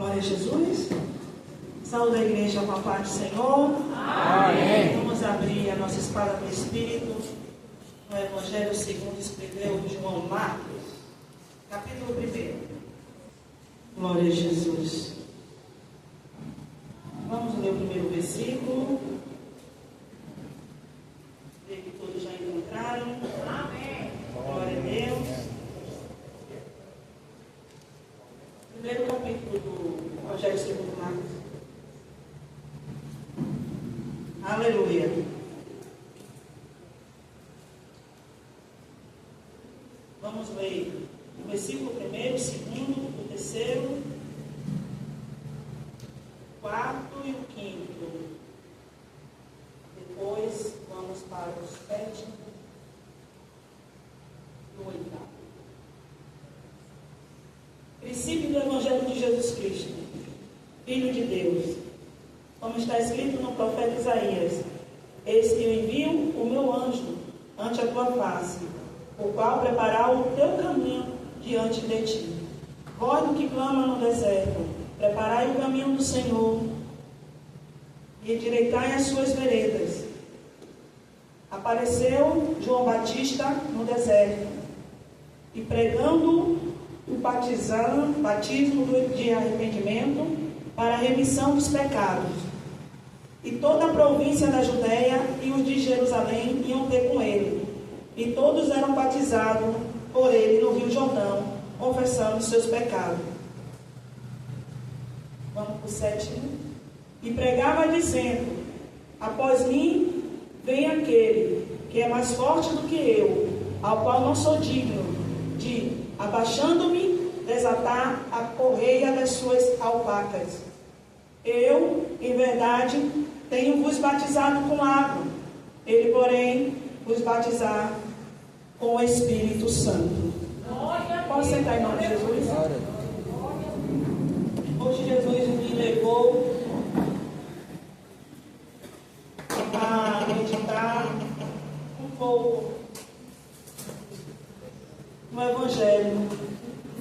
Glória a Jesus. Saúde a igreja com a paz do Senhor. Amém. Vamos abrir a nossa espada do Espírito no Evangelho segundo escreveu João Marcos, capítulo 1. Glória a Jesus. Vamos ler o primeiro versículo. Creio que todos já encontraram. Amém. Glória a Deus. Primeiro capítulo do Evangelho segundo Marcos. Aleluia. Vamos ler o versículo 1, o 2º, o 3º, o 4º e o 5º. Depois vamos para o 7º e o 8º. Princípio do Evangelho de Jesus Cristo, Filho de Deus. Como está escrito no profeta Isaías: eis que eu envio o meu anjo ante a tua face, o qual preparará o teu caminho diante de ti. Vós do que clama no deserto, preparai o caminho do Senhor e endireitai as suas veredas. Apareceu João Batista no deserto e pregando o batismo de arrependimento para a remissão dos pecados. E toda a província da Judéia e os de Jerusalém iam ter com ele. E todos eram batizados por ele no Rio Jordão, confessando os seus pecados. Vamos para o 7. E pregava dizendo: após mim vem aquele que é mais forte do que eu, ao qual não sou digno de, abaixando-me, desatar a correia das suas alpacas. Eu, em verdade, tenho vos batizado com água. Ele, porém, vos batizar com o Espírito Santo. Pode sentar em nome de Jesus? Hoje Jesus me levou a meditar um pouco no Evangelho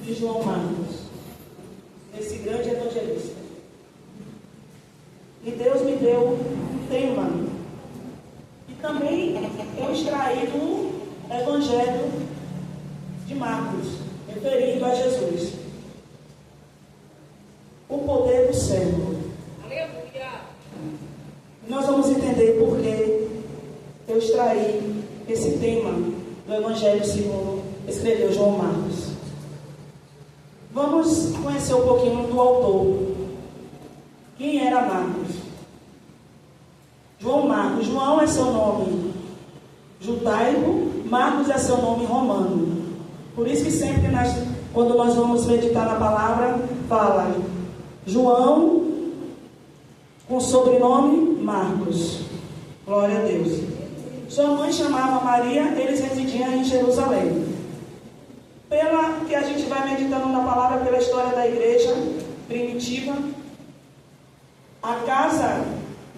de João Marcos, esse grande evangelista. E Deus me deu um tema. E também eu extraí do Evangelho de Marcos, referindo a Jesus. O poder do servo. Aleluia! Nós vamos entender por que eu extraí esse tema do Evangelho segundo escreveu João Marcos. Vamos conhecer um pouquinho do autor. Quem era Marcos? João Marcos. João é seu nome judaico, Marcos é seu nome romano. Por isso que sempre quando nós vamos meditar na palavra, fala João com sobrenome Marcos. Glória a Deus. Sua mãe chamava Maria, eles residiam em Jerusalém. Pela que a gente vai meditando na palavra, pela história da igreja primitiva, a casa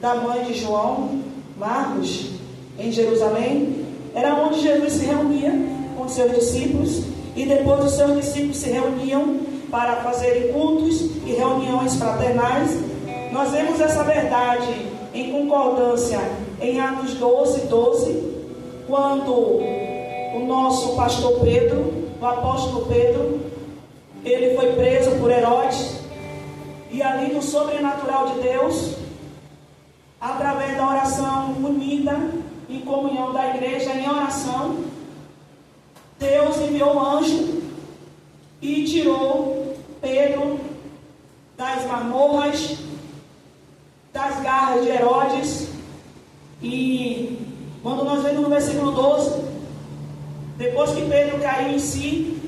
da mãe de João, Marcos, em Jerusalém, era onde Jesus se reunia com seus discípulos, e depois os seus discípulos se reuniam para fazerem cultos e reuniões fraternais. Nós vemos essa verdade em concordância em Atos 12, quando o nosso pastor Pedro, o apóstolo Pedro, ele foi preso por Herodes, e ali no sobrenatural de Deus, através da oração unida, em comunhão da igreja, em oração, Deus enviou um anjo e tirou Pedro das masmorras, das garras de Herodes. E quando nós vemos no versículo 12, depois que Pedro caiu em si,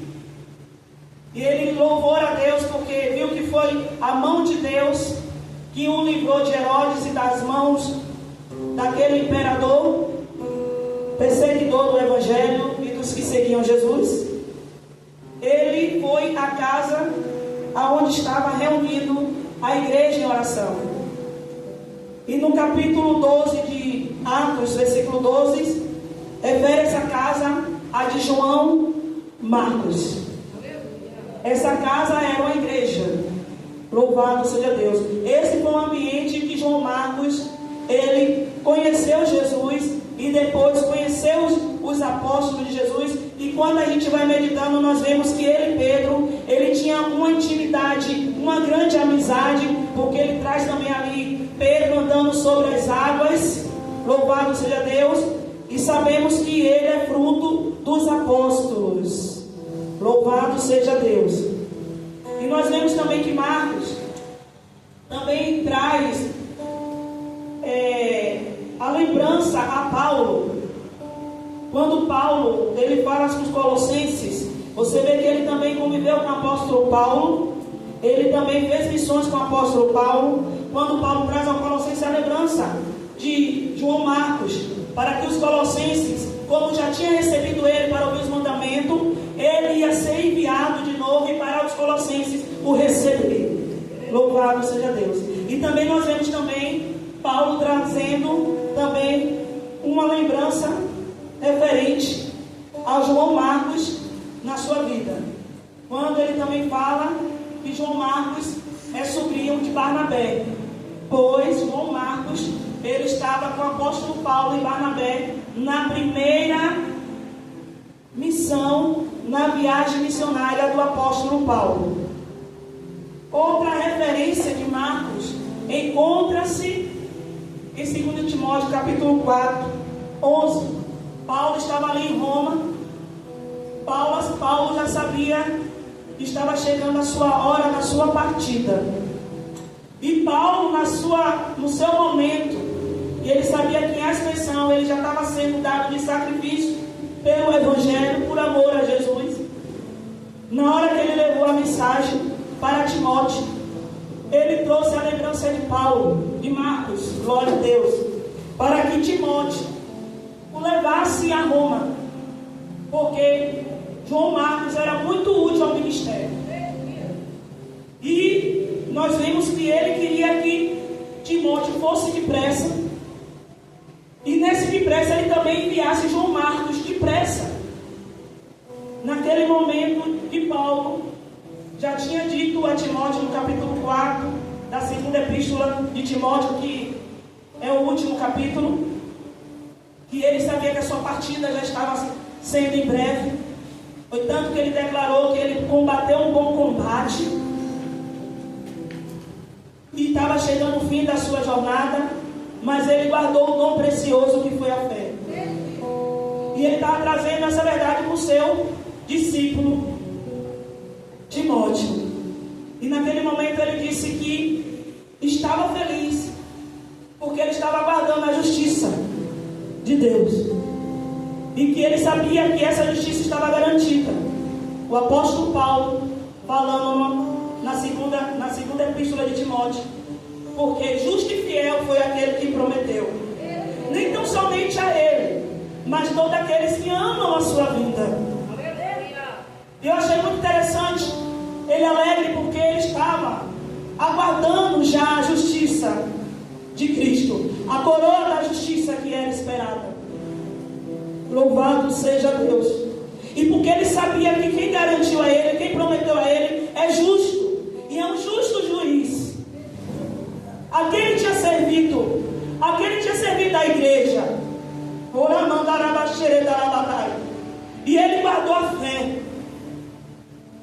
e ele louvou a Deus porque viu que foi a mão de Deus que o livrou de Herodes e das mãos daquele imperador, perseguidor do Evangelho e dos que seguiam Jesus. Ele foi à casa aonde estava reunido a igreja em oração. E no capítulo 12 de Atos, versículo 12, refere essa casa a de João Marcos. Essa casa era uma igreja. Louvado Louvado seja Deus. Esse foi o ambiente que João Marcos, ele conheceu Jesus e depois conheceu os apóstolos de Jesus. E quando a gente vai meditando, nós vemos que ele, Pedro, ele tinha uma intimidade, uma grande amizade, porque ele traz também ali Pedro andando sobre as águas. Louvado seja Deus. E sabemos que ele é fruto dos apóstolos. Louvado seja Deus. E nós vemos também que Marcos também traz a lembrança a Paulo. Quando Paulo, ele fala com os colossenses, você vê que ele também conviveu com o apóstolo Paulo. Ele também fez missões com o apóstolo Paulo. Quando Paulo traz ao colossense a lembrança de João Marcos, para que os colossenses, como já tinha recebido ele para ouvir os mandamentos, ele ia ser enviado de novo e para os colossenses o receber. Louvado seja Deus. E também nós vemos também Paulo trazendo também uma lembrança referente a João Marcos na sua vida, quando ele também fala que João Marcos é sobrinho de Barnabé, pois João Marcos, ele estava com o apóstolo Paulo e Barnabé na primeira missão, na viagem missionária do apóstolo Paulo. Outra referência de Marcos encontra-se em 2 Timóteo capítulo 4, 11. Paulo estava ali em Roma. Paulo já sabia que estava chegando a sua hora da sua partida. E Paulo, no seu momento, e ele sabia que em aspersão ele já estava sendo dado de sacrifício pelo Evangelho, por amor a Jesus. Na hora que ele levou a mensagem para Timóteo, ele trouxe a lembrança de Paulo, de Marcos, glória a Deus, para que Timóteo o levasse a Roma, porque João Marcos era muito útil ao ministério. E nós vimos que ele queria que Timóteo fosse depressa, e nesse depressa ele também enviasse João Marcos depressa. Naquele momento de Paulo, já tinha dito a Timóteo no capítulo 4 da segunda epístola de Timóteo, que é o último capítulo, que ele sabia que a sua partida já estava sendo em breve. Foi tanto que ele declarou que ele combateu um bom combate e estava chegando o fim da sua jornada, mas ele guardou o dom precioso que foi a fé. E ele estava trazendo essa verdade para o seu discípulo Timóteo. E naquele momento ele disse que estava feliz, porque ele estava guardando a justiça de Deus, e que ele sabia que essa justiça estava garantida. O apóstolo Paulo, falando na segunda epístola de Timóteo, porque justo e fiel foi aquele que prometeu, nem tão somente a ele, mas todos aqueles que amam a sua vida. Eu achei muito interessante ele alegre, porque ele estava aguardando já a justiça de Cristo, a coroa da justiça que era esperada. Louvado seja Deus. E porque ele sabia que quem garantiu a ele, quem prometeu a ele, é justo, e é um justo juiz. Aquele tinha servido a igreja, e ele guardou a fé.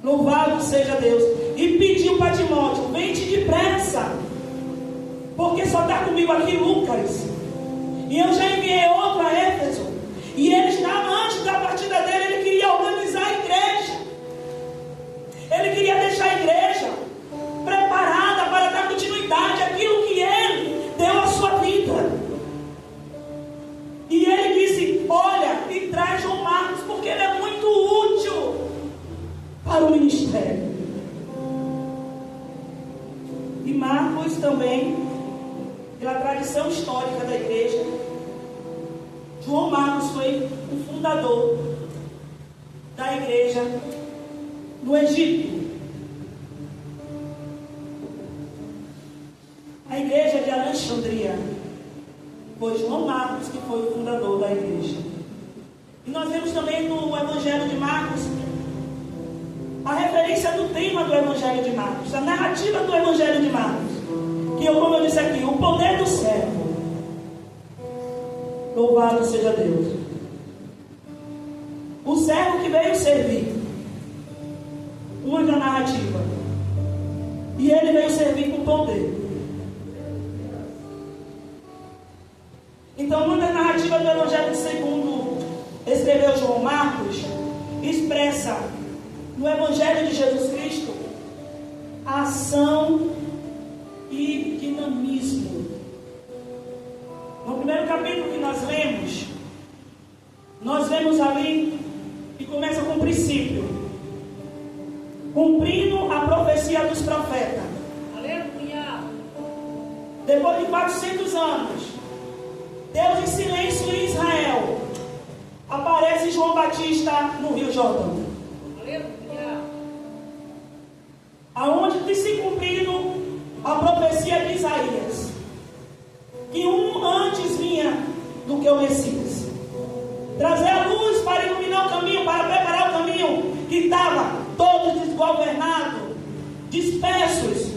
Louvado seja Deus. E pediu para Timóteo: vem-te depressa, porque só está comigo aqui Lucas, e eu já enviei outro a Éfeso. E ele estava, antes da partida dele, ele queria organizar a igreja. Ele queria deixar a igreja preparada para dar continuidade àquilo que ele deu à sua vida. E ele disse: olha, e traz João Marcos, porque ele é muito útil para o ministério. E Marcos também, pela tradição histórica da igreja, João Marcos foi o fundador da igreja no Egito. A igreja de Alexandria foi João Marcos que foi o fundador da igreja. E nós vemos também no Evangelho de Marcos a referência do tema do Evangelho de Marcos, a narrativa do Evangelho de Marcos, que eu, como eu disse aqui, o poder do servo. Louvado seja Deus. O servo que veio servir, única narrativa, e ele veio servir com poder. Então, uma das narrativas do Evangelho segundo escreveu João Marcos, expressa no Evangelho de Jesus Cristo a ação e dinamismo. No primeiro capítulo que nós vemos ali que começa com um princípio, cumprindo a profecia dos profetas. Aleluia. Depois de 400 anos, Deus em silêncio em Israel, aparece João Batista no Rio Jordão. Aleluia. Aonde tem se cumprido a profecia de Isaías, que um antes vinha do que o Messias, trazer a luz para iluminar o caminho, para preparar o caminho que estava todo desgovernado, dispersos,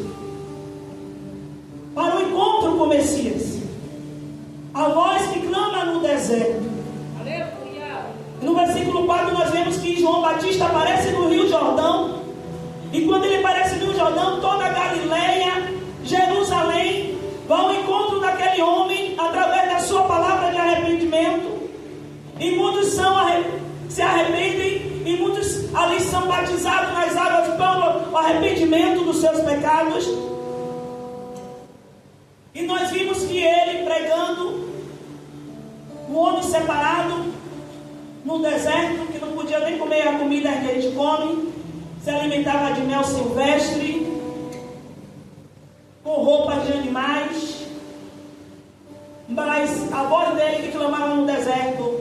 para o encontro com o Messias. A voz que clama no deserto. Aleluia. No versículo 4 nós vemos que João Batista aparece no Rio Jordão, e quando ele aparece no Rio Jordão, toda a Galileia, Jerusalém, vai ao encontro daquele homem através da sua palavra de arrependimento, e muitos se arrependem, e muitos ali são batizados nas águas para o arrependimento dos seus pecados. E nós vimos que ele pregando, um homem separado no deserto, que não podia nem comer a comida que a gente come, se alimentava de mel silvestre, com roupas de animais, mas a voz dele que clamava no deserto,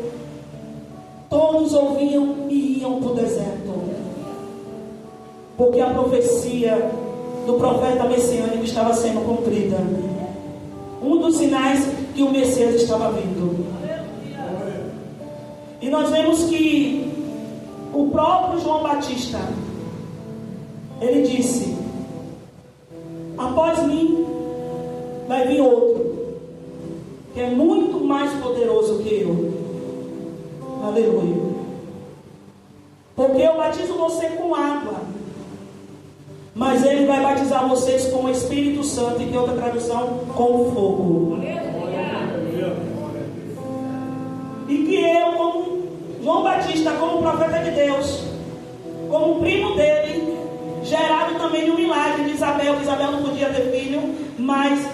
todos ouviam e iam para o deserto, porque a profecia do profeta messiânico estava sendo cumprida. Um dos sinais que o Messias estava vindo. E nós vemos que o próprio João Batista, ele disse: após mim vai vir outro, que é muito mais poderoso que eu. Aleluia. Porque eu batizo você com água, mas ele vai batizar vocês com o Espírito Santo, e que outra tradução, com fogo. E que eu, como João Batista, como profeta de Deus, como primo dele, gerado também no milagre de Isabel, que Isabel não podia ter filho, mas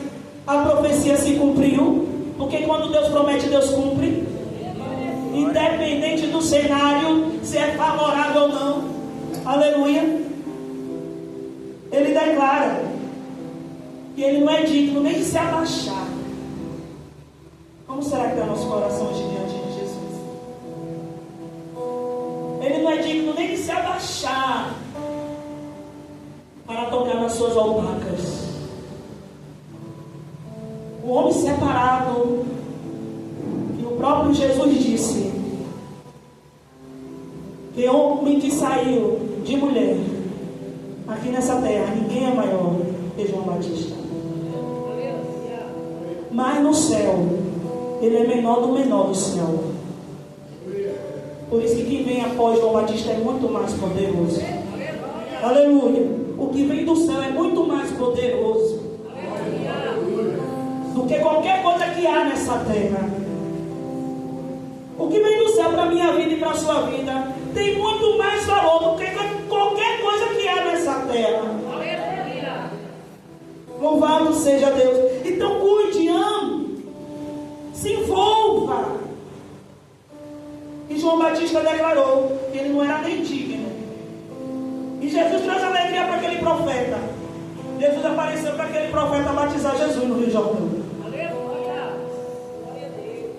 a profecia se cumpriu, porque quando Deus promete, Deus cumpre, independente do cenário, se é favorável ou não. Aleluia. Ele declara que ele não é digno nem de se abaixar. Como será que está nosso coração hoje diante de Jesus? Ele não é digno nem de se abaixar para tocar nas suas albacas. O homem separado, que o próprio Jesus disse, que homem que saiu de mulher, aqui nessa terra, ninguém é maior que João Batista. Mas no céu, ele é menor do menor do céu. Por isso que quem vem após João Batista é muito mais poderoso. Aleluia. O que vem do céu é muito mais poderoso do que qualquer coisa que há nessa terra. O que vem do céu para a minha vida e para a sua vida tem muito mais valor do que qualquer coisa que há nessa terra. Louvado seja Deus. Então cuide, ame, se envolva. E João Batista declarou que ele não era nem digno. E Jesus trouxe alegria para aquele profeta. Jesus apareceu para aquele profeta batizar Jesus no Rio Jordão. Aleluia. Glória a Deus.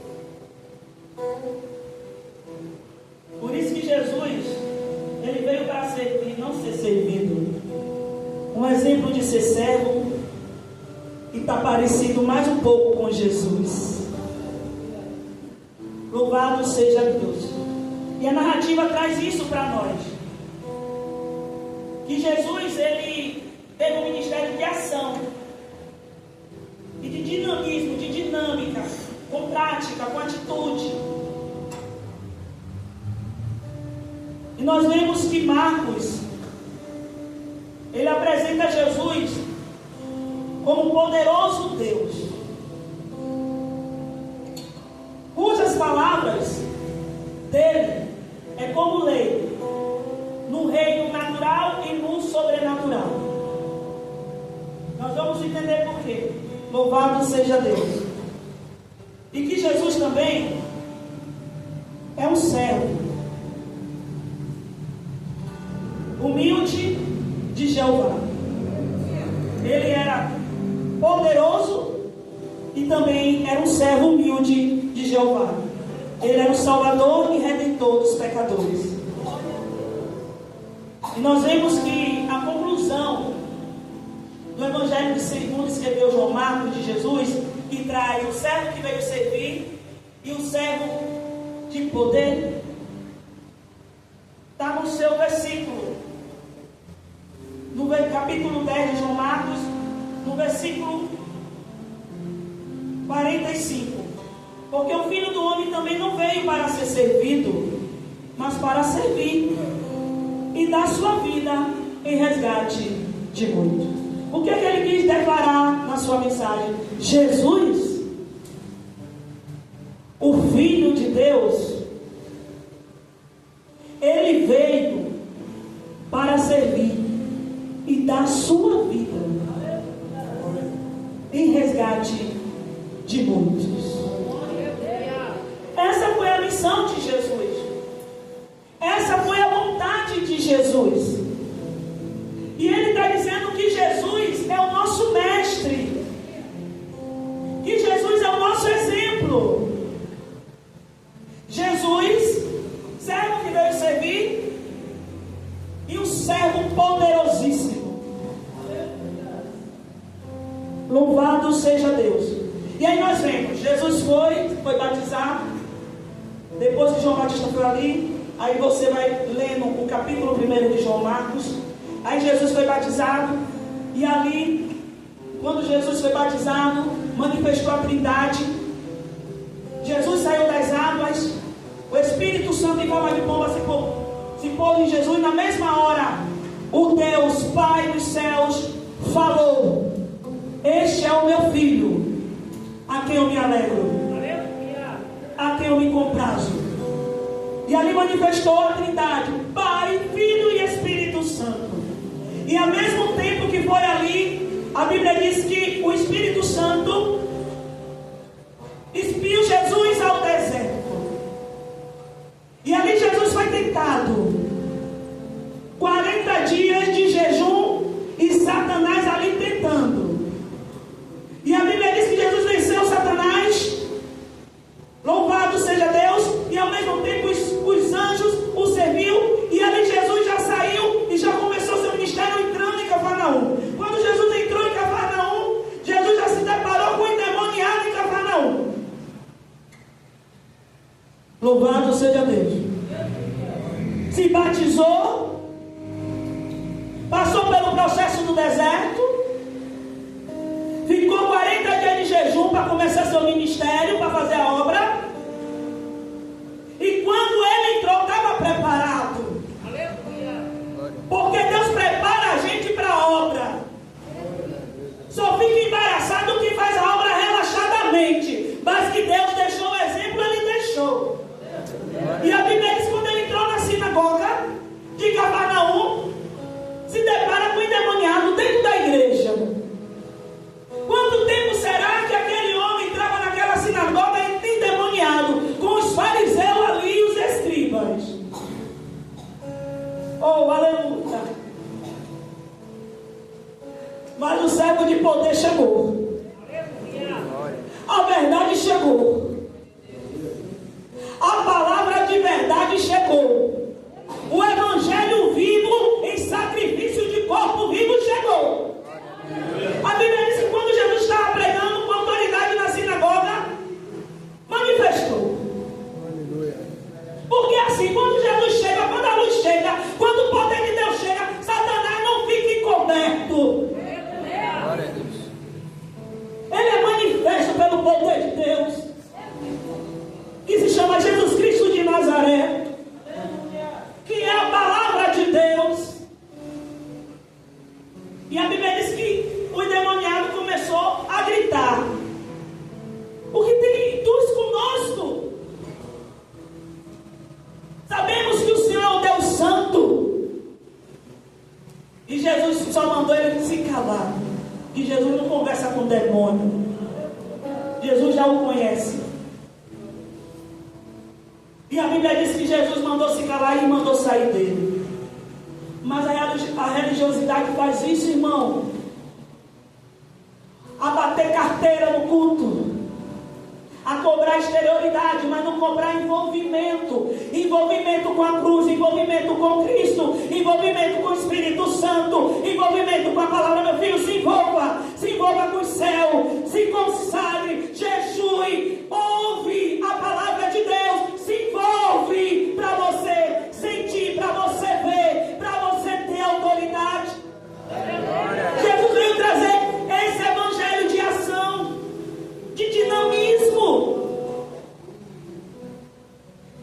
Por isso que Jesus, ele veio para servir, não ser servido. Um exemplo de ser servo, e está parecido mais um pouco com Jesus. Louvado seja Deus. E a narrativa traz isso para nós. que Jesus, ele teve um ministério de ação e de dinamismo, de dinâmica, com prática, com atitude. E nós vemos que Marcos, ele apresenta Jesus como um poderoso Deus, cujas palavras dele é como lei, no reino natural e no sobrenatural. Nós vamos entender por quê. Louvado seja Deus. E que Jesus também é um servo humilde de Jeová. Ele era poderoso e também era um servo humilde de Jeová. Ele era o Salvador e Redentor dos pecadores. E nós vemos que a conclusão do Evangelho segundo escreveu João Marcos de Jesus, que traz o servo que veio servir e o servo de poder, está no seu versículo, no capítulo 10 de João Marcos, no versículo 45. Porque o Filho do Homem também não veio para ser servido, mas para servir e dar sua vida em resgate de muitos. O que é que ele quis declarar na sua mensagem? Jesus, o Filho de Deus, ele veio para servir e dar sua vida em resgate de muitos. Essa foi a missão de Jesus. Essa foi a vontade de Jesus. E ele está dizendo que Jesus é o nosso mestre, que Jesus é o nosso exemplo. Jesus, servo que veio servir, e um servo poderosíssimo. Louvado seja Deus. E aí nós vemos, Jesus foi batizado. Depois que João Batista foi ali, aí você vai lendo o capítulo 1 de João Marcos. Aí Jesus foi batizado, e ali, quando Jesus foi batizado, manifestou a Trindade. Jesus saiu das águas, o Espírito Santo em forma de pomba se pôs em Jesus. Na mesma hora, o Deus Pai dos céus falou: este é o meu Filho, a quem eu me alegro, a quem eu me comprazo. E ali manifestou a Trindade, Pai, Filho e Espírito Santo. E ao mesmo tempo que foi ali, a Bíblia diz que o Espírito Santo espiou Jesus ao deserto. E ali Jesus foi tentado. 40 dias de jejum e Satanás ali tentando. E a Bíblia diz que Jesus venceu Satanás. Louvado seja Deus. E ao mesmo tempo os anjos o serviu. E ali Jesus já saiu e já começou seu ministério entrando em Cafarnaum. Quando Jesus entrou em Cafarnaum, Jesus já se deparou com o endemoniado em Cafarnaum. Louvado seja Deus. Se batizou, passou pelo processo do deserto, ficou 40 dias de jejum para começar seu ministério, para fazer a obra. E quando ele entrou, estava preparado. Porque Deus prepara a gente para a obra. Só fica embaraçado quem faz a obra relaxadamente. Mas que Deus deixou o exemplo, ele deixou. E a Bíblia diz que quando ele entrou na sinagoga de Cafarnaum, se depara com o endemoniado dentro da igreja. Quanto tempo será que aquele homem entrava naquela sinagoga endemoniado, com os fariseus ali e os escribas? Oh, aleluia! Mas o servo de poder chegou. A verdade chegou. A palavra de verdade chegou. O evangelho vivo em sacrifício de corpo vivo chegou. A Bíblia diz que quando Jesus estava pregando com autoridade na sinagoga, manifestou. Porque assim, quando Jesus chega, quando a luz chega, quando o poder de Deus chega, Satanás o endemoniado começou a gritar: o que tem tu conosco? Sabemos que o Senhor é o Deus Santo. E Jesus só mandou ele se calar. E Jesus não conversa com o demônio. Jesus já o conhece. E a Bíblia diz que Jesus mandou se calar e mandou sair dele. Mas a religiosidade faz isso, irmão. A bater carteira no culto, a cobrar exterioridade, mas não cobrar envolvimento. Envolvimento com a cruz, envolvimento com Cristo, envolvimento com o Espírito Santo, envolvimento com a palavra. Meu filho, se envolva com o céu, se consagre, jejue, ouve a palavra de Deus, se envolve para você sentir, para você ver, para você ter autoridade. Jesus veio trazer esse evangelho de ação, de dinamismo.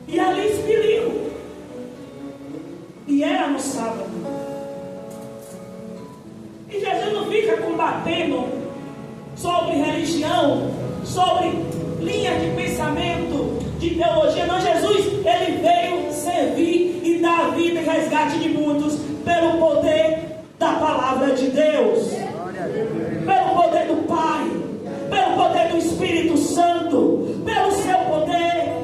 E ali expeliu. E era no sábado. E Jesus não fica combatendo sobre religião, sobre linha de pensamento, de teologia. Não, Jesus, ele veio servir e dar vida e resgate de muitos pelo poder da palavra de Deus, pelo poder do Pai, pelo poder do Espírito Santo, pelo seu poder.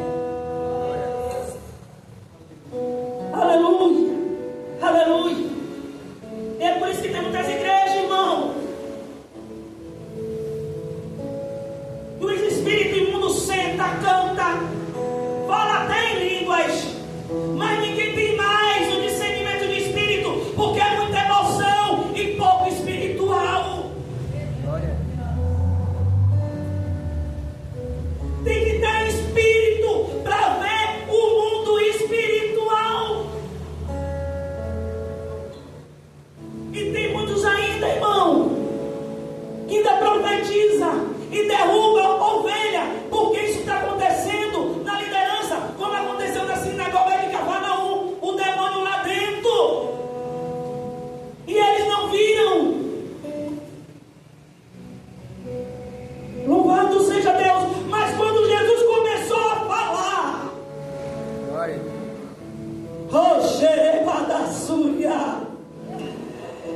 Aleluia, aleluia. E é por isso que tem muitas igrejas, irmão, e os espíritos imundos senta, canta, fala até em línguas, mas ninguém tem mais o discernimento de espírito, porque é muita emoção e pouco espiritual. Tem que ter espírito para ver o mundo espiritual. E tem muitos ainda, irmão, que ainda profetiza e derruba ovelha, porque isso está acontecendo na liderança, como aconteceu na sinagoga de Cafarnaum, o demônio lá dentro, e eles não viram. Louvado seja Deus. Mas quando Jesus começou a falar,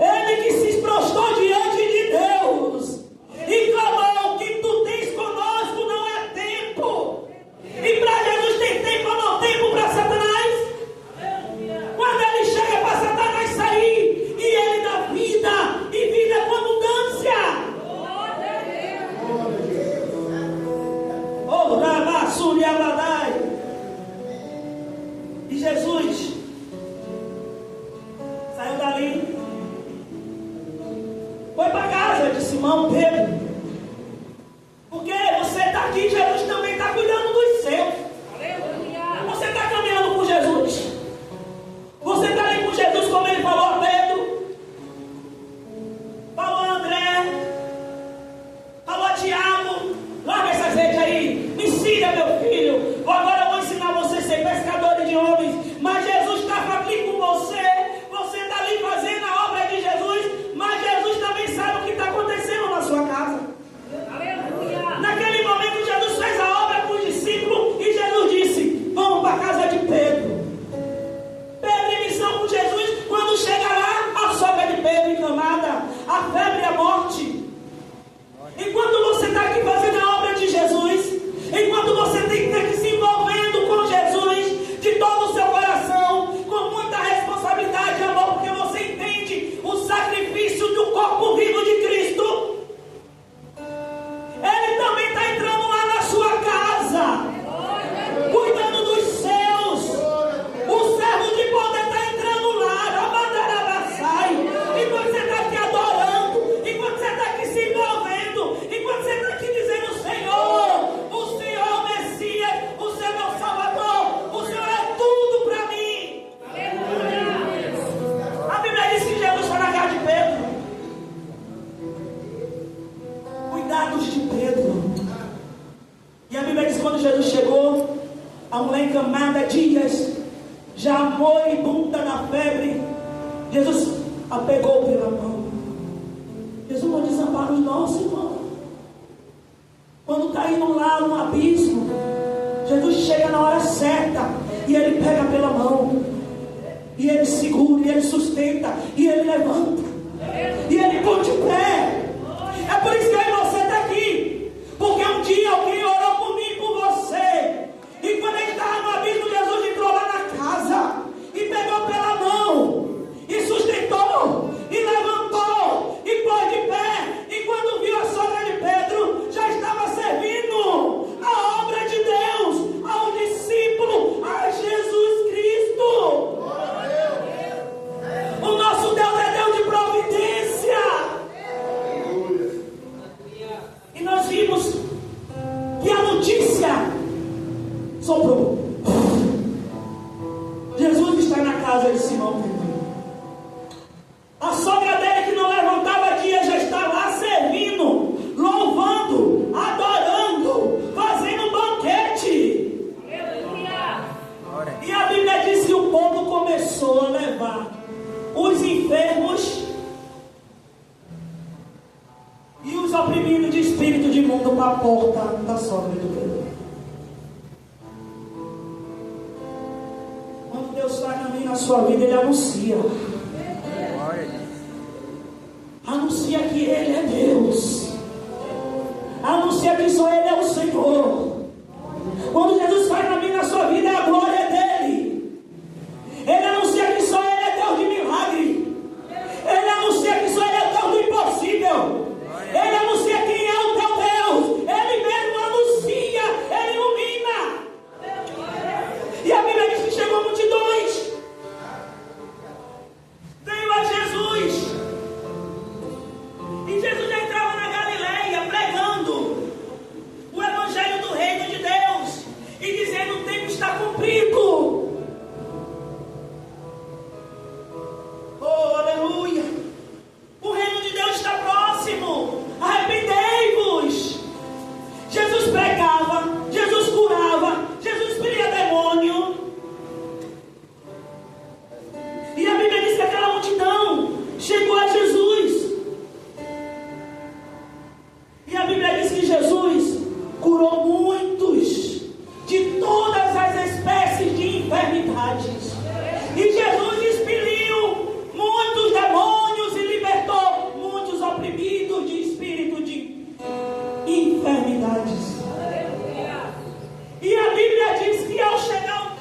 ele que se prostrou diante de Deus e clamou: que tu tens conosco não é tempo. E para Jesus tem tempo ou não tempo para Satanás? Quando ele chega para Satanás sair, e ele dá vida, e vida com abundância. Oh, Rabassuri Abadai. E Jesus saiu dali, foi para casa de Simão Pedro, porque você está aqui, Jesus também está cuidando dos seus. Você está caminhando com Jesus, você está ali com Jesus, como ele falou a Pedro, falou a André, falou a Tiago: larga essas redes aí, me siga, meu filho, agora eu vou ensinar você a ser pescador de homens. Mas Jesus estava ali com você, você está ali fazendo a obra de Jesus, mas Jesus também sabe o que está acontecendo na sua casa. Naquele momento Jesus fez a obra com os discípulos e Jesus disse: vamos para a casa de Pedro. Pedro em missão com Jesus. Quando chega lá, a sogra de Pedro encamada, a febre e a morte. Enquanto você está aqui fazendo a obra de Jesus, enquanto você tem que estar aqui se envolvendo com Jesus de todo o seu coração, com muita responsabilidade e amor, porque você entende o sacrifício do corpo vivo de Cristo, ele também está entrando lá na sua casa, cuidando dos seus. O servo de poder está entrando lá, enquanto você está aqui adorando, enquanto você está aqui se envolvendo, enquanto você está aqui dizendo: Senhor, o Senhor é o Messias, o Senhor é o Salvador, o Senhor é tudo para mim. A Bíblia diz que Jesus foi na casa de Pedro. Cuidados de Pedro. E a Bíblia diz que quando Jesus chegou, a mulher encamada dias, já moribunda na febre, Jesus a pegou pela mão. Jesus não diz para os nossos irmãos. Quando está indo lá no abismo, Jesus chega na hora certa e Ele pega pela mão, e Ele segura, e Ele sustenta, e Ele levanta, e Ele põe de pé. É por isso que eu e você está aqui, porque um dia alguém orou por mim e por você, e quando ele estava no abismo, Jesus entrou lá na casa e pegou pela mão e sustentou e levantou e pôs de pé. E quando viu a sogra de Pedro, já estava servindo a obra de Deus ao discípulo, a Jesus Cristo. O nosso Deus é Deus de providência. E nós vimos que a notícia soprou. Jesus está na casa de Simão Pedro. A sogra dele, que não levantava dia, já está lá servindo, louvando, adorando, fazendo um banquete. E a Bíblia diz que o povo começou a levar os enfermos e os oprimidos de espírito de imundo para a porta da sogra de Pedro. Quando Deus faz na minha e na sua vida, Ele anuncia. Anuncia que Ele é Deus. Anuncia que só Ele é o Senhor. Quando Jesus faz na minha e na sua vida, é a glória dEle. Ele anuncia que só Ele é Deus de milagre. Ele anuncia que só Ele é Deus do impossível. Ele anuncia quem é o teu Deus. Ele mesmo anuncia. Ele ilumina. E a Bíblia diz que chegou multidões. Veio a Jesus. E Jesus já entrava na Galileia pregando o evangelho do reino de Deus e dizendo: o tempo está cumprido. Oh, aleluia! O reino de Deus está próximo. Arrependei-vos. Jesus pregava, Jesus curava, Jesus expelia demônio. E a Bíblia diz que aquela multidão chegou a Jesus. E a Bíblia diz que Jesus curou muitos de todas as espécies de enfermidades. E Jesus expeliu muitos demônios e libertou muitos oprimidos de espírito de enfermidades. E a Bíblia diz que ao chegar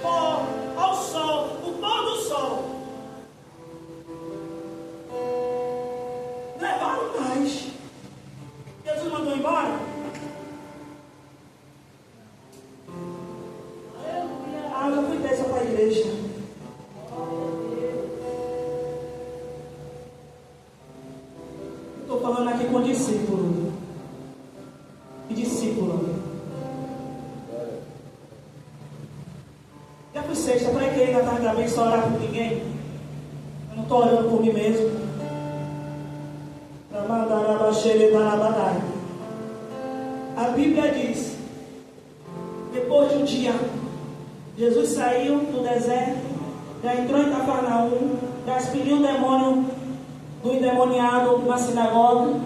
ao sol, o pôr do sol, levaram mais. Jesus mandou embora. Ah, eu já fui dessa para a igreja. Estou falando aqui com discípulo e discípula. Já fui sexta, preguei na tarde da vez, só orar por ninguém. Eu não estou orando por mim mesmo. A Bíblia diz: depois de um dia, Jesus saiu do deserto, já entrou em Cafarnaum, já expeliu o demônio do endemoniado na sinagoga,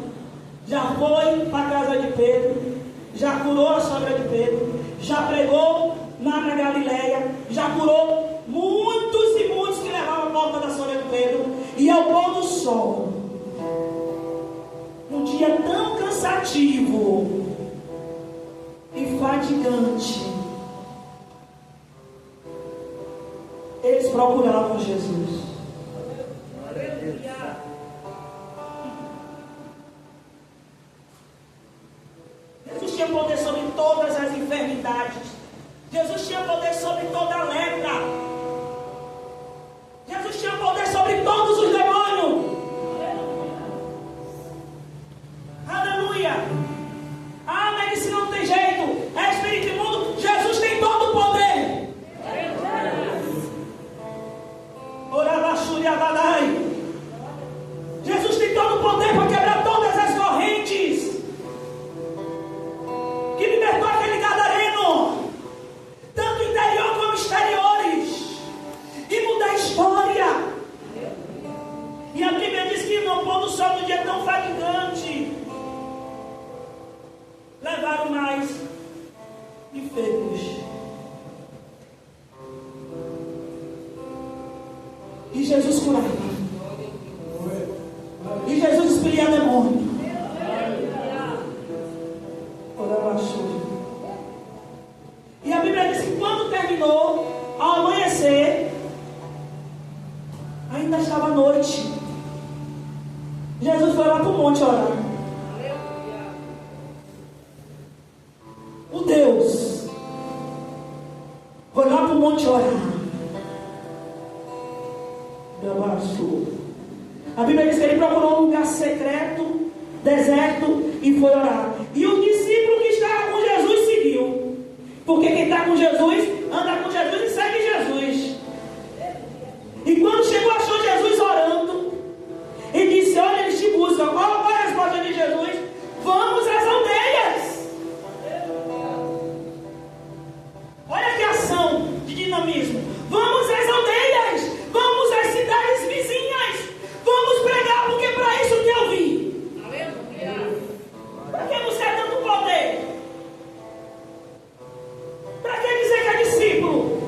já foi para a casa de Pedro, já curou a sogra de Pedro, já pregou na Galileia, já curou muitos e muitos que levavam a porta da sogra de Pedro. E ao pôr do sol, um dia tão cansativo e fatigante, eles procuravam Jesus. Jesus tinha poder sobre todas as enfermidades. Jesus tinha poder sobre toda a lepra. Jesus tinha poder sobre todos os demônios. Aleluia. Ah, mas isso não tem jeito. É espírito imundo. Jesus tem todo o poder. Jesus tem todo o poder para quebrar todas as correntes que libertou aquele gadareno, tanto interior como exteriores. monte orar. A Bíblia diz que ele procurou um lugar secreto, deserto, e foi orar. E o discípulo que estava com Jesus seguiu. Porque quem está com Jesus, anda com Jesus e segue Jesus. E quando chegou, achou Jesus orando. E disse: olha, eles te buscam. Qual foi a resposta de Jesus? Vamos às aldeias. Olha que ação de dinamismo. Vamos às aldeias. Vamos às cidades vizinhas. Vamos pregar, porque é para isso que eu vim. Para que buscar tanto poder? Para que dizer que é discípulo?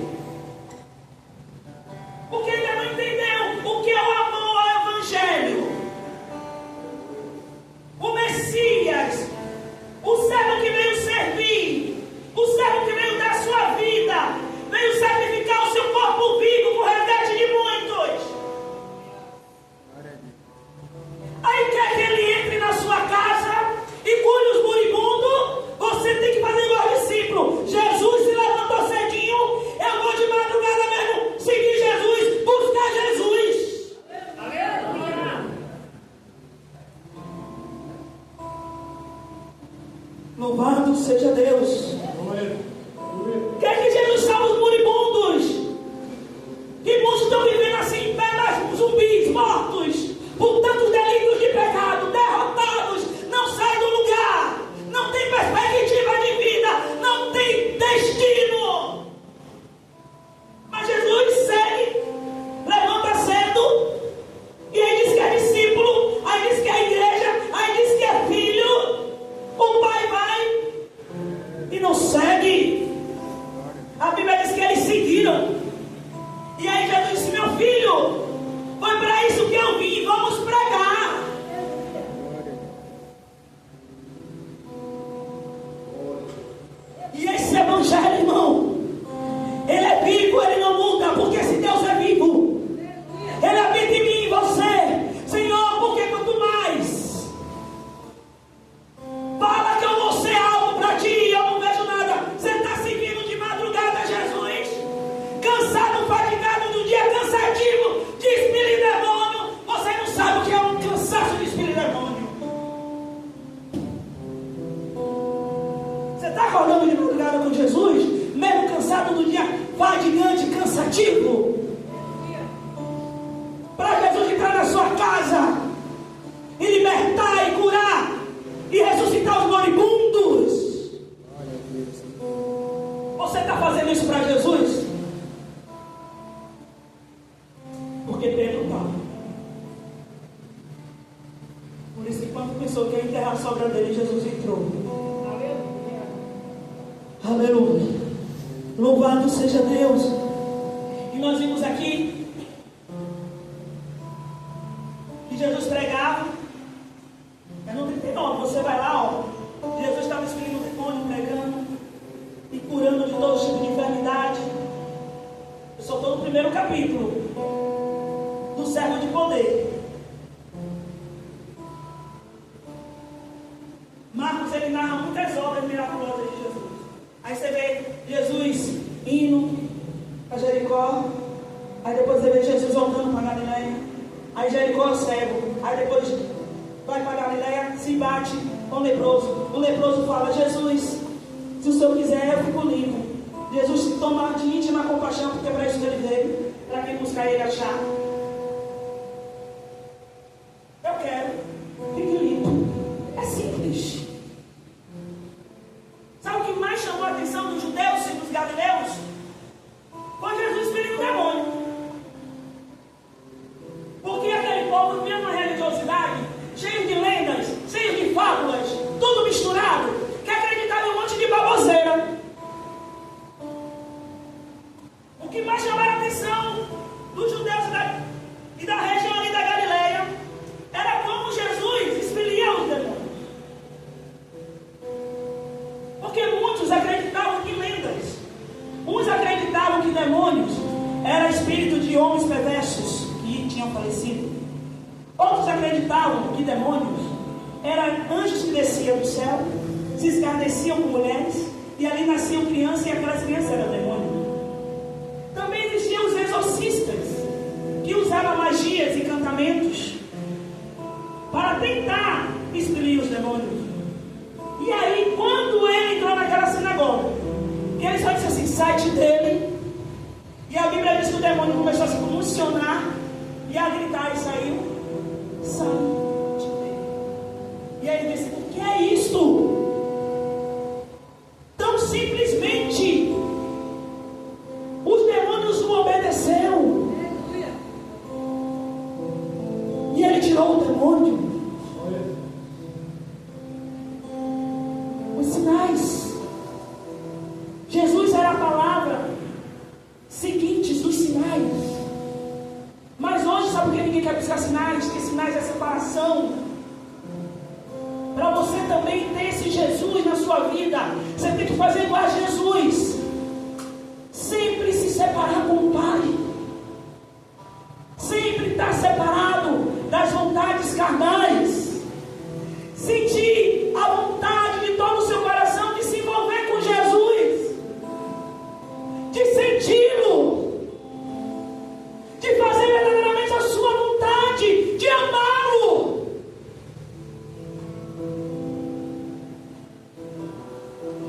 Porque ainda não entendeu o que é o amor ao Evangelho. O Messias, o servo que veio servir, o servo que veio dar sua vida, veio sacrificar o seu corpo vivo por resgate de muitos. Aí quer que ele entre na sua casa e cure os moribundos? Você tem que fazer igual discípulo. Jesus se levantou cedinho, eu vou de madrugada mesmo seguir Jesus, buscar Jesus. Aleluia. Louvado seja Deus. Quer que Jesus salve os moribundos? Que muitos estão vivendo assim em pé, mas zumbis, mortos, por tantos delitos de pecado, derrotados, não saem do lugar, não tem perspectiva de vida, não tem destino. Mas Jesus segue, levanta cedo, e aí diz que é discípulo, aí diz que é igreja, aí diz que é filho. O pai vai e não segue. A Bíblia diz que eles seguiram. E aí Jesus disse: meu filho, foi para isso que eu vim, vamos pregar. E esse evangelho, irmão, ele é vivo, ele não muda, porque se Deus é vivo, ele habita em mim e você. Senhor, porque quanto mais fala que eu vou ser algo para ti, eu não vejo nada. Você está seguindo de madrugada Jesus, cansado, fatigado do dia, cansativo de espírito e demônio. Você não sabe o que é um cansaço de espírito e demônio. Você está acordando de madrugada com Jesus, mesmo cansado do dia, fatigante, cansativo, para Jesus entrar na sua casa e libertar e curar e ressuscitar os moribundos. Você está fazendo isso para Jesus? Porque Pedro estava. Por isso que quando pensou que ia enterrar a sobra dele, Jesus entrou. Aleluia. Louvado seja Deus. E nós vimos aqui que Jesus pregava. É no 39, você vai lá, ó. Jesus estava expelindo o demônio, pregando e curando de todo tipo de enfermidade. Eu só estou no primeiro capítulo do servo de poder. Marcos, ele narra muitas obras miraculosas de Jesus. Aí você vê Jesus indo para Jericó. Aí depois você vê Jesus voltando para Galileia. Aí Jericó é o cego. Aí depois vai para Galileia, se bate com o leproso. O leproso fala: Jesus, se o Senhor quiser, eu fico limpo. Jesus se toma de íntima compaixão, porque é para isso que ele veio, para quem buscar ele achar. Eu quero, fique limpo. É simples. Sabe o que mais chamou a atenção dos judeus e dos galileus? Foi Jesus expelindo o demônio. Porque aquele povo vivia uma religiosidade cheio de lendas, cheio de fábulas, tudo misturado, que acreditava em um monte de baboseira. O que mais chamava a atenção dos judeus e da região ali da Galileia era como Jesus expelia os demônios. Porque muitos acreditavam em lendas. Uns acreditavam que demônios eram espíritos de homens perversos que tinham falecido. Outros acreditavam que demônios eram anjos que desciam do céu, se escarneciam com mulheres, e ali nasciam crianças, e aquelas crianças eram demônios. Também existiam os exorcistas, que usavam magias e encantamentos para tentar expelir os demônios. E aí, quando ele entrou naquela sinagoga, ele só disse assim: sai-te dele. E a Bíblia diz que o demônio começou a se convulsionar e a gritar, e saiu. Sai-te dele. E aí ele disse: o que é isto? Tão simplesmente os demônios o obedeceram. E ele tirou o demônio. Os sinais. Jesus era a palavra seguinte dos sinais. Mas hoje, sabe por que ninguém quer buscar sinais? Porque sinais é separação. Para você também ter esse Jesus na sua vida, você tem que fazer igual a Jesus. Sempre se separar com o Pai. Sempre estar separado das vontades carnais. Sentir a vontade de todo o seu coração de se envolver com Jesus, de senti-lo, de fazer verdadeiramente a sua vontade, de amá-lo.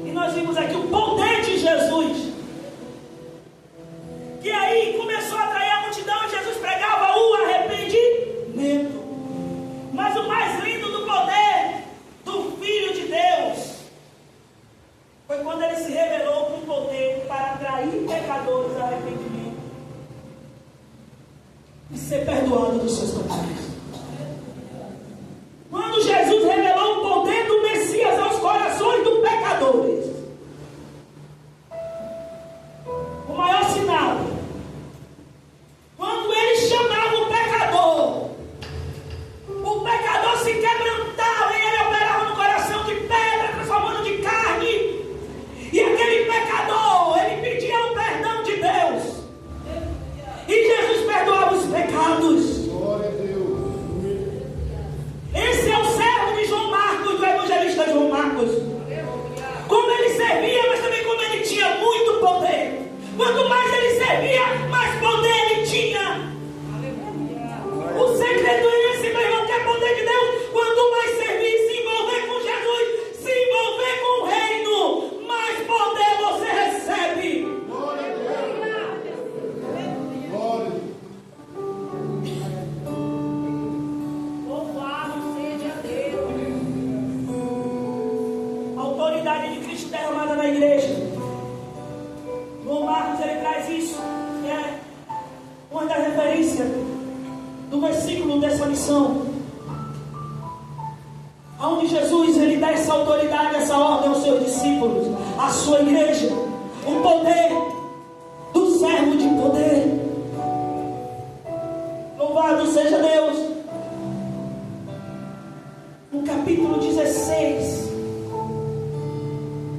E nós vimos aqui o poder de Jesus, que aí começou a atrair a multidão, e Jesus pregava o arrependimento. Mas o mais lindo do poder do Filho de Deus foi quando ele se revelou com poder para atrair pecadores ao arrependimento e ser perdoado dos seus pecados. Quando Jesus revelou o poder do Messias aos corações dos pecadores, o maior sinal, quando ele chamava o pecador se quebrantava e ele operava no coração de pedra, transformando de carne. E aquele pecador, ele pedia o perdão de Deus. E Jesus perdoava os pecados. Glória a Deus. Esse é o servo de João Marcos, do evangelista João Marcos. Como ele servia, mas também como ele tinha muito poder. Quanto mais ele servia, mais poder ele tinha. O segredo é esse, meu irmão, que é poder de Deus. Quanto mais servir, se envolver com Jesus, se envolver com o reino, mais poder você recebe. Glória a Deus. Glória. Louvado seja Deus. A autoridade de Cristo derramada na igreja. João Marcos, ele traz isso, que é uma das referências do versículo dessa lição, onde Jesus ele dá essa autoridade, essa ordem aos seus discípulos, à sua igreja, o poder do servo de poder. Louvado seja Deus. No capítulo 16,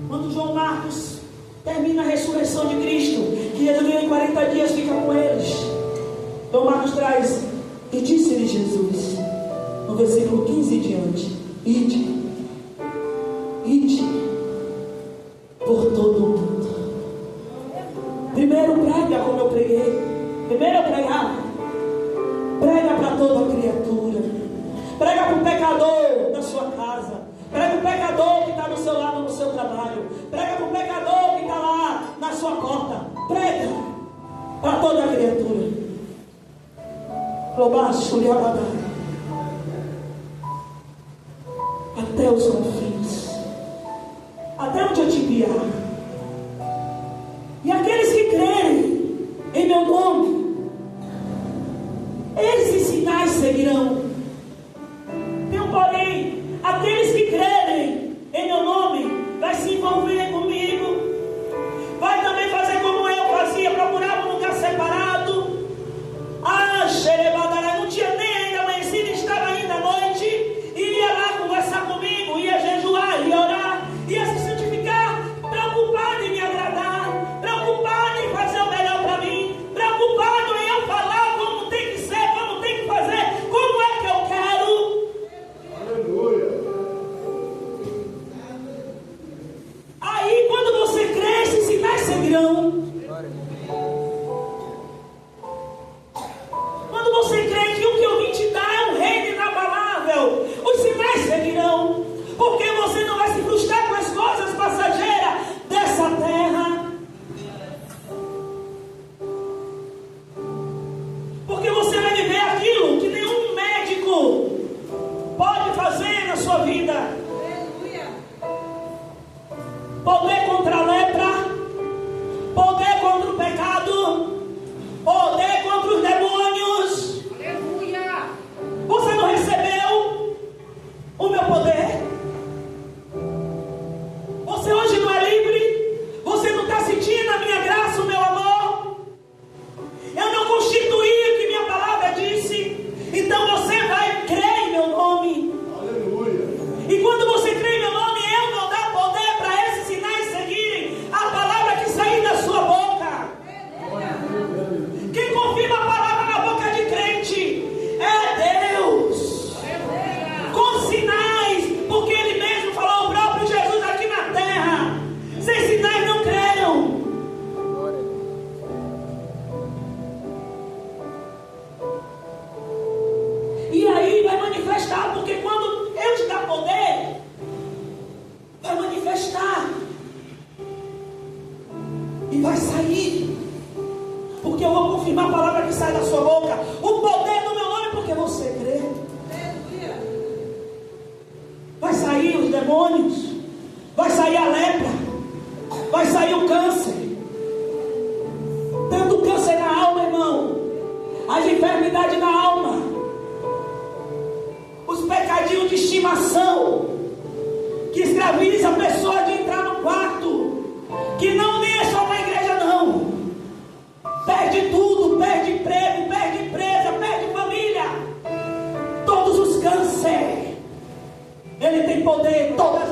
quando João Marcos termina a ressurreição de Cristo, que ele em 40 dias fica com eles, João Marcos traz: e disse-lhe Jesus, no versículo 15 em diante: ide por todo o mundo. Primeiro prega, como eu preguei. Primeiro eu pregava. Prega para toda criatura. Prega para o pecador da sua casa. Prega para o pecador que está do seu lado no seu trabalho. Prega para o pecador que está lá na sua porta. Prega para toda criatura. Até os confins, até onde eu te enviar. E aqueles que crerem em meu nome, esses sinais seguirão. Tem um porém: aqueles que crerem em meu nome vai se envolver comigo, vai também fazer como eu fazia, procurava um lugar separado. Xerebadara, não tinha nem ainda amanhecido, estava ainda à noite, iria lá conversar comigo, ia jejuar, ia orar, ia se santificar, preocupado em me agradar, preocupado em fazer o melhor para mim, preocupado em eu falar como tem que ser, como tem que fazer, como é vai sair. Porque eu vou confirmar a palavra que sai da sua boca. O poder do meu nome, porque você crê. Vai sair os demônios. Vai sair a lepra. Vai sair o câncer. Tanto câncer na alma, irmão. As enfermidades na alma. Os pecadinhos de estimação. Que escraviza a pessoa de entrar no quarto. Que não nem é só na igreja, não. Perde tudo, perde emprego, perde empresa, perde família. Todos os cânceres. Ele tem poder, toda